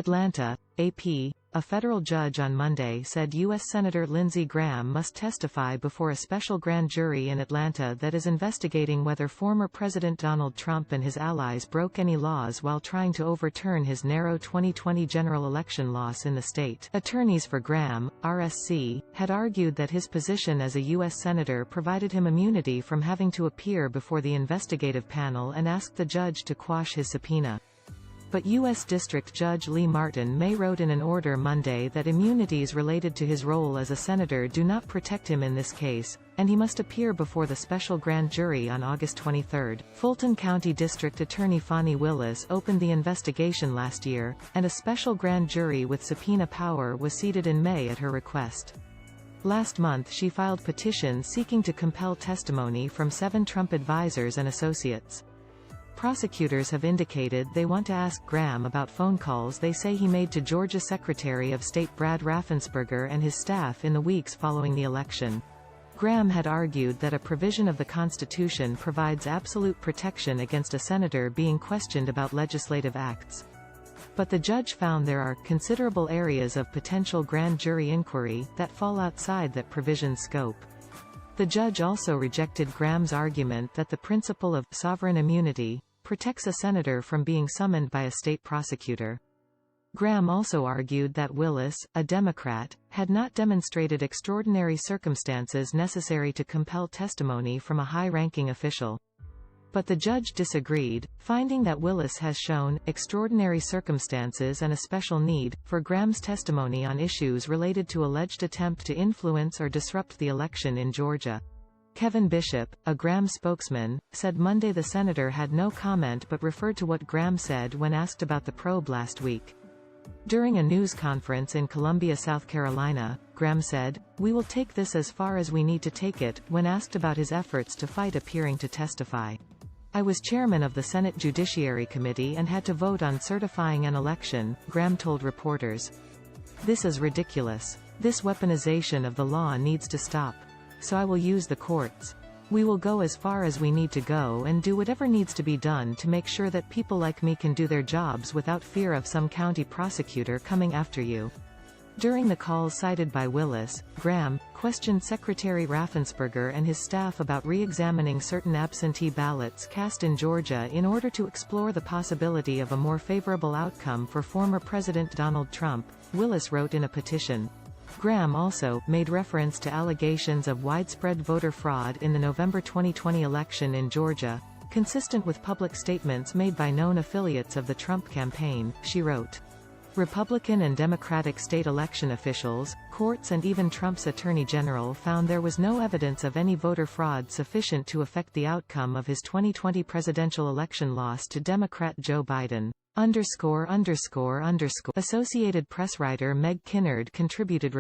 Atlanta, AP. A federal judge on Monday said U.S. Senator Lindsey Graham must testify before a special grand jury in Atlanta that is investigating whether former President Donald Trump and his allies broke any laws while trying to overturn his narrow 2020 general election loss in the state. Attorneys for Graham, RSC, had argued that his position as a U.S. Senator provided him immunity from having to appear before the investigative panel and asked the judge to quash his subpoena. But U.S. District Judge Lee Martin May wrote in an order Monday that immunities related to his role as a senator do not protect him in this case, and he must appear before the special grand jury on August 23. Fulton County District Attorney Fani Willis opened the investigation last year, and a special grand jury with subpoena power was seated in May at her request. Last month she filed petitions seeking to compel testimony from 7 Trump advisors and associates. Prosecutors have indicated they want to ask Graham about phone calls they say he made to Georgia Secretary of State Brad Raffensperger and his staff in the weeks following the election. Graham had argued that a provision of the Constitution provides absolute protection against a senator being questioned about legislative acts. But the judge found there are considerable areas of potential grand jury inquiry that fall outside that provision's scope. The judge also rejected Graham's argument that the principle of sovereign immunity protects a senator from being summoned by a state prosecutor. Graham also argued that Willis, a Democrat, had not demonstrated extraordinary circumstances necessary to compel testimony from a high-ranking official. But the judge disagreed, finding that Willis has shown extraordinary circumstances and a special need for Graham's testimony on issues related to alleged attempt to influence or disrupt the election in Georgia. Kevin Bishop, a Graham spokesman, said Monday the senator had no comment but referred to what Graham said when asked about the probe last week. During a news conference in Columbia, South Carolina, Graham said, "We will take this as far as we need to take it," when asked about his efforts to fight appearing to testify. "I was chairman of the Senate Judiciary Committee and had to vote on certifying an election," Graham told reporters. "This is ridiculous. This weaponization of the law needs to stop. So I will use the courts. We will go as far as we need to go and do whatever needs to be done to make sure that people like me can do their jobs without fear of some county prosecutor coming after you." During the calls cited by Willis, Graham questioned Secretary Raffensperger and his staff about re-examining certain absentee ballots cast in Georgia in order to explore the possibility of a more favorable outcome for former President Donald Trump, Willis wrote in a petition. Graham also made reference to allegations of widespread voter fraud in the November 2020 election in Georgia, consistent with public statements made by known affiliates of the Trump campaign, she wrote. Republican and Democratic state election officials, courts and even Trump's Attorney General found there was no evidence of any voter fraud sufficient to affect the outcome of his 2020 presidential election loss to Democrat Joe Biden. Associated Press writer Meg Kinnard contributed